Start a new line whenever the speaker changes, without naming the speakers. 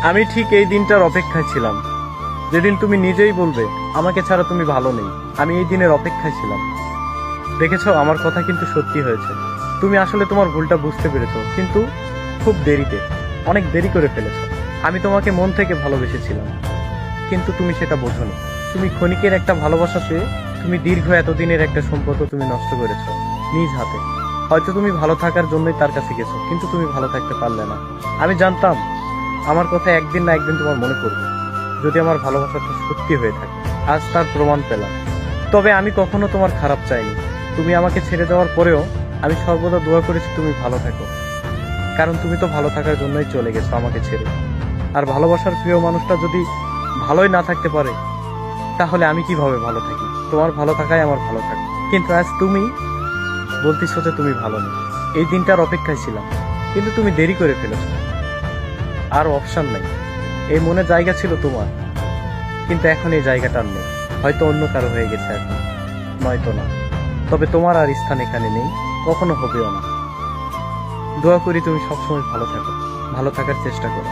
আমি ঠিক এই দিনটার অপেক্ষায় ছিলাম, যেদিন তুমি নিজেই বলবে আমাকে ছাড়া তুমি ভালো নেই। আমি এই দিনের অপেক্ষায় ছিলাম। দেখেছো, আমার কথা কিন্তু সত্যি হয়েছে। তুমি আসলে তোমার ভুলটা বুঝতে পেরেছো, কিন্তু খুব দেরিতে, অনেক দেরি করে ফেলেছো। আমি তোমাকে মন থেকে ভালোবেসেছিলাম, কিন্তু তুমি সেটা বোঝোনি। তুমি ক্ষণিকের একটা ভালোবাসা পেয়ে তুমি দীর্ঘ এতদিনের একটা সম্পর্ক তুমি নষ্ট করেছো নিজ হাতে। হয়তো তুমি ভালো থাকার জন্যই তার কাছে গেছো, কিন্তু তুমি ভালো থাকতে পারলে না। আমি জানতাম আমার কথা একদিন না একদিন তোমার মনে পড়বে, যদি আমার ভালোবাসাটা সত্যি হয়ে থাকে। আজ তার প্রমাণ পেলাম। তবে আমি কখনো তোমার খারাপ চাইনি। তুমি আমাকে ছেড়ে দেওয়ার পরেও আমি সর্বদা দোয়া করেছি তুমি ভালো থাকো, কারণ তুমি তো ভালো থাকার জন্যই চলে গেছো আমাকে ছেড়ে। আর ভালোবাসার প্রিয় মানুষটা যদি ভালোই না থাকতে পারে, তাহলে আমি কিভাবে ভালো থাকি? তোমার ভালো থাকাই আমার ভালো থাকা। কিন্তু আজ তুমি বলতেছো যে তুমি ভালো নেই। এই দিনটার অপেক্ষায় ছিলাম, কিন্তু তুমি দেরি করে ফেলেছো। আর অপশন নাই। এই মনে জায়গা ছিল তোমার, কিন্তু এখন এই জায়গাটা আর নেই। হয়তো অন্য কারো হয়ে গেছে এখন, নয়তো না। তবে তোমার আর স্থান এখানে নেই, কখনো হবেও না। দোয়া করি তুমি সবসময় ভালো থাকো, ভালো থাকার চেষ্টা করো।